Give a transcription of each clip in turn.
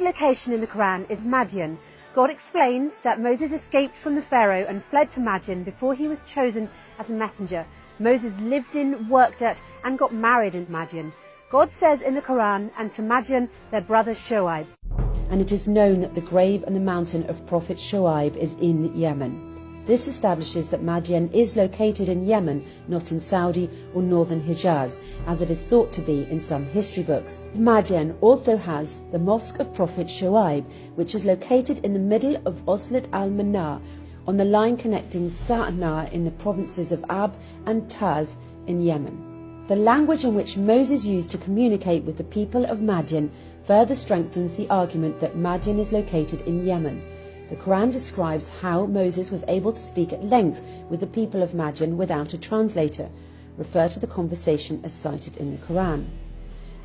location in the Quran is Madian. God explains that Moses escaped from the Pharaoh and fled to Madian before he was chosen as a messenger. Moses lived in, worked at, and got married in Madian. God says in the Quran, and to Madian their brother Shoaib. And it is known that the grave and the mountain of Prophet Shoaib is in Yemen. This establishes that Madian is located in Yemen, not in Saudi or northern Hijaz, as it is thought to be in some history books. Madian also has the Mosque of Prophet Shoaib, which is located in the middle of Oslat al-Manar, on the line connecting Sa'na in the provinces of Ab and Taz in Yemen. The language in which Moses used to communicate with the people of Madian further strengthens the argument that Madian is located in Yemen. The Quran describes how Moses was able to speak at length with the people of Madian without a translator. Refer to the conversation as cited in the Quran.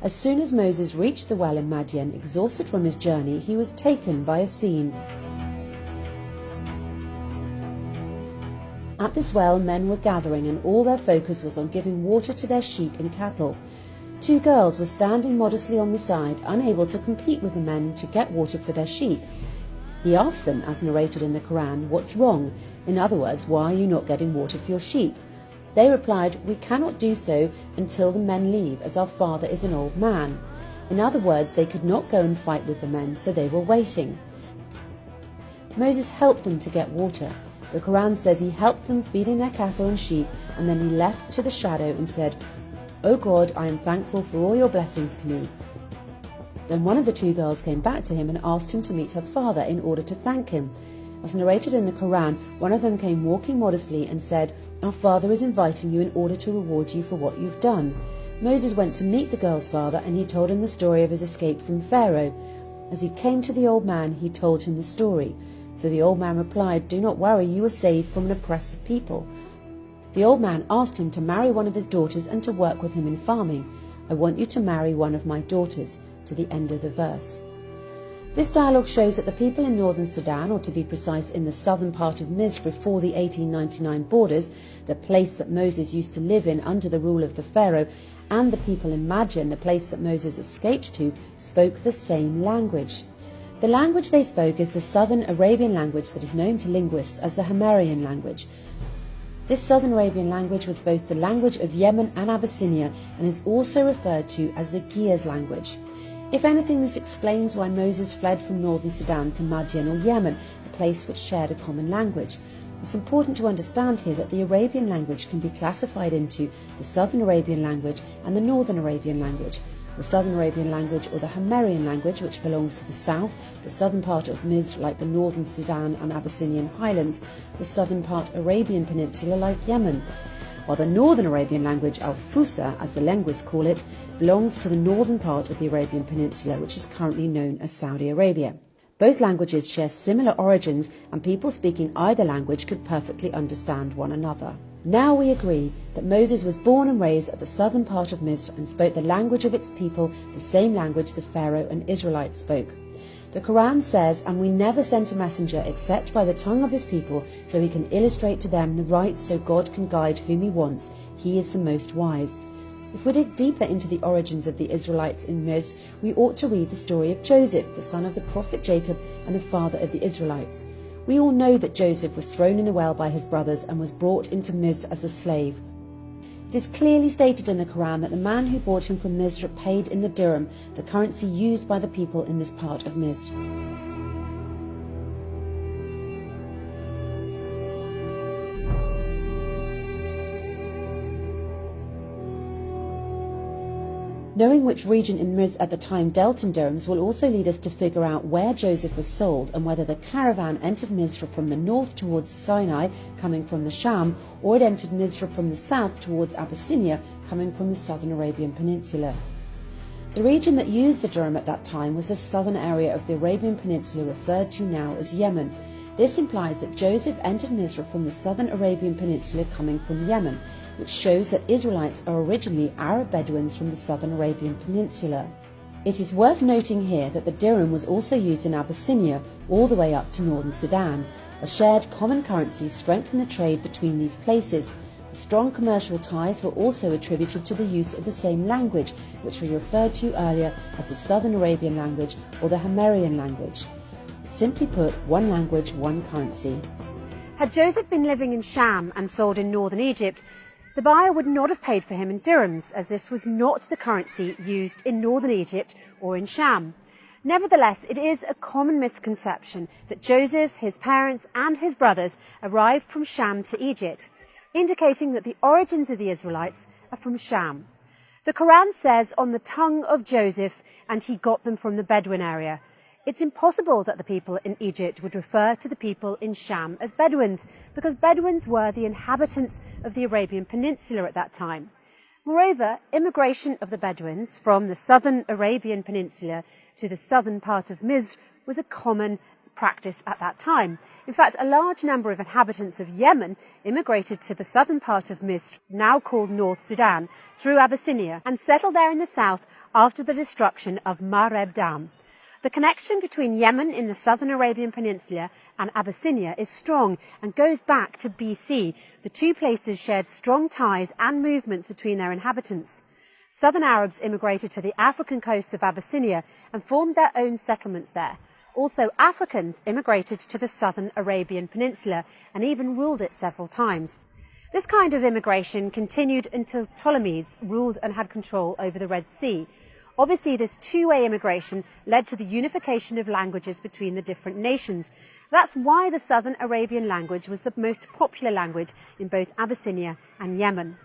As soon as Moses reached the well in Madian, exhausted from his journey, he was taken by a scene. At this well, men were gathering, and all their focus was on giving water to their sheep and cattle. Two girls were standing modestly on the side, unable to compete with the men to get water for their sheep. He asked them, as narrated in the Quran, "What's wrong?" In other words, why are you not getting water for your sheep? They replied, "We cannot do so until the men leave, as our father is an old man." In other words, they could not go and fight with the men, so they were waiting. Moses helped them to get water. The Quran says he helped them feeding their cattle and sheep, and then he left to the shadow and said, "O God, I am thankful for all your blessings to me." Then one of the two girls came back to him and asked him to meet her father in order to thank him. As narrated in the Quran, one of them came walking modestly and said, "Our father is inviting you in order to reward you for what you've done." Moses went to meet the girl's father, and he told him the story of his escape from Pharaoh. As he came to the old man, he told him the story. So the old man replied, "Do not worry, you are saved from an oppressive people." The old man asked him to marry one of his daughters and to work with him in farming. "I want you to marry one of my daughters," to the end of the verse. This dialogue shows that the people in northern Sudan, or to be precise in the southern part of Misr before the 1899 borders, the place that Moses used to live in under the rule of the Pharaoh, and the people in Madian, the place that Moses escaped to, spoke the same language. The language they spoke is the southern Arabian language that is known to linguists as the Hamarian language. This southern Arabian language was both the language of Yemen and Abyssinia, and is also referred to as the Gears language. If anything, this explains why Moses fled from northern Sudan to Madian or Yemen, a place which shared a common language. It's important to understand here that the Arabian language can be classified into the southern Arabian language and the northern Arabian language. The southern Arabian language, or the Hamarian language, which belongs to the south, the southern part of Misr like the northern Sudan and Abyssinian highlands, the southern part Arabian peninsula like Yemen, while the northern Arabian language, al-Fusa as the linguists call it, belongs to the northern part of the Arabian Peninsula, which is currently known as Saudi Arabia. Both languages share similar origins, and people speaking either language could perfectly understand one another. Now we agree that Moses was born and raised at the southern part of Misr and spoke the language of its people, the same language the Pharaoh and Israelites spoke. The Quran says, "And we never sent a messenger except by the tongue of his people, so he can illustrate to them the right, so God can guide whom he wants. He is the most wise." If we dig deeper into the origins of the Israelites in Misr, we ought to read the story of Joseph, the son of the prophet Jacob and the father of the Israelites. We all know that Joseph was thrown in the well by his brothers and was brought into Misr as a slave. It is clearly stated in the Quran that the man who bought him from Misr paid in the dirham, the currency used by the people in this part of Misr. Knowing which region in Misr at the time dealt in dirhams will also lead us to figure out where Joseph was sold and whether the caravan entered Misr from the north towards Sinai, coming from the Sham, or it entered Misr from the south towards Abyssinia, coming from the southern Arabian Peninsula. The region that used the dirham at that time was the southern area of the Arabian Peninsula referred to now as Yemen. This implies that Joseph entered Misr from the southern Arabian Peninsula coming from Yemen, which shows that Israelites are originally Arab Bedouins from the southern Arabian Peninsula. It is worth noting here that the dirham was also used in Abyssinia all the way up to northern Sudan. A shared common currency strengthened the trade between these places. The strong commercial ties were also attributed to the use of the same language, which we referred to earlier as the Southern Arabian language or the Hamarian language. Simply put, one language, one currency. Had Joseph been living in Sham and sold in northern Egypt, the buyer would not have paid for him in dirhams, as this was not the currency used in northern Egypt or in Sham. Nevertheless, it is a common misconception that Joseph, his parents and his brothers arrived from Sham to Egypt, indicating that the origins of the Israelites are from Sham. The Quran says on the tongue of Joseph, and he got them from the Bedouin area. It's impossible that the people in Egypt would refer to the people in Sham as Bedouins, because Bedouins were the inhabitants of the Arabian Peninsula at that time. Moreover, immigration of the Bedouins from the southern Arabian Peninsula to the southern part of Misr was a common practice at that time. In fact, a large number of inhabitants of Yemen immigrated to the southern part of Misr, now called North Sudan, through Abyssinia, and settled there in the south after the destruction of Mareb Dam. The connection between Yemen in the southern Arabian Peninsula and Abyssinia is strong and goes back to BC. The two places shared strong ties and movements between their inhabitants. Southern Arabs immigrated to the African coasts of Abyssinia and formed their own settlements there. Also, Africans immigrated to the southern Arabian Peninsula and even ruled it several times. This kind of immigration continued until Ptolemies ruled and had control over the Red Sea. Obviously, this two-way immigration led to the unification of languages between the different nations. That's why the Southern Arabian language was the most popular language in both Abyssinia and Yemen.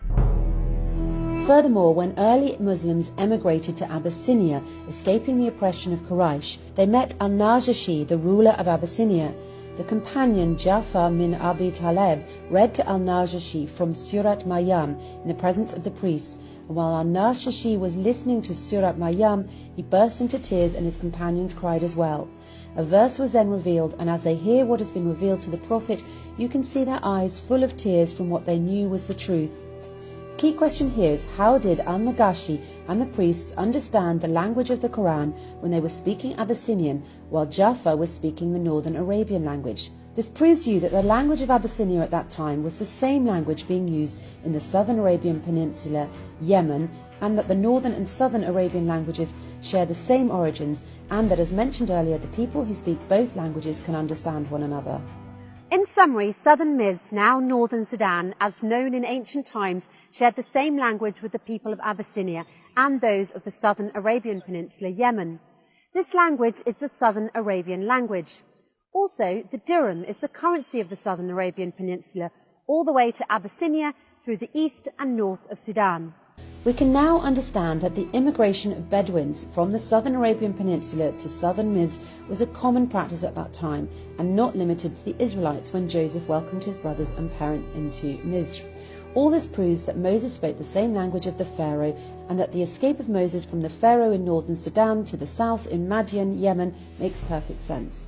Furthermore, when early Muslims emigrated to Abyssinia, escaping the oppression of Quraysh, they met al-Najashi, the ruler of Abyssinia. The companion Ja'far min Abi Talib read to al-Najashi from Surat Maryam in the presence of the priests, and while al-Najashi was listening to Surat Maryam, he burst into tears and his companions cried as well. A verse was then revealed, and as they hear what has been revealed to the Prophet, you can see their eyes full of tears from what they knew was the truth. The key question here is, how did al-Najashi and the priests understand the language of the Quran when they were speaking Abyssinian while Ja'far was speaking the Northern Arabian language? This proves to you that the language of Abyssinia at that time was the same language being used in the Southern Arabian Peninsula, Yemen, and that the Northern and Southern Arabian languages share the same origins, and that, as mentioned earlier, the people who speak both languages can understand one another. In summary, southern Misr, now northern Sudan, as known in ancient times, shared the same language with the people of Abyssinia and those of the southern Arabian Peninsula, Yemen. This language is the Southern Arabian language. Also, the dirham is the currency of the Southern Arabian Peninsula, all the way to Abyssinia through the east and north of Sudan. We can now understand that the immigration of Bedouins from the Southern Arabian Peninsula to southern Misr was a common practice at that time and not limited to the Israelites when Joseph welcomed his brothers and parents into Misr. All this proves that Moses spoke the same language of the Pharaoh, and that the escape of Moses from the Pharaoh in northern Sudan to the south in Madian, Yemen, makes perfect sense.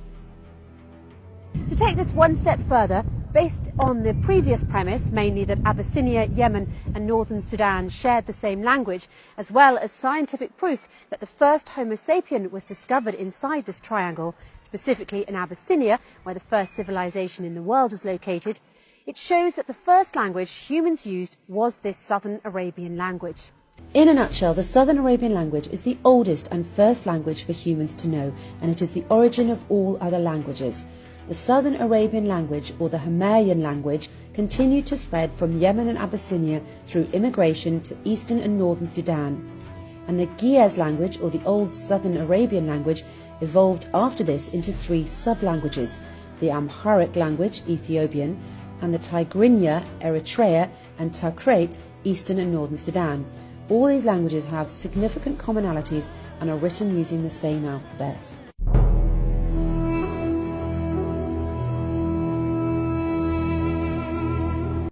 To take this one step further, based on the previous premise, mainly that Abyssinia, Yemen and northern Sudan shared the same language, as well as scientific proof that the first Homo sapien was discovered inside this triangle, specifically in Abyssinia, where the first civilization in the world was located, it shows that the first language humans used was this Southern Arabian language. In a nutshell, the Southern Arabian language is the oldest and first language for humans to know, and it is the origin of all other languages. The Southern Arabian language, or the Hamarian language, continued to spread from Yemen and Abyssinia through immigration to eastern and northern Sudan. And the Ge'ez language, or the Old Southern Arabian language, evolved after this into three sub-languages: the Amharic language, Ethiopian, and the Tigrinya, Eritrea, and Takrate, eastern and northern Sudan. All these languages have significant commonalities and are written using the same alphabet.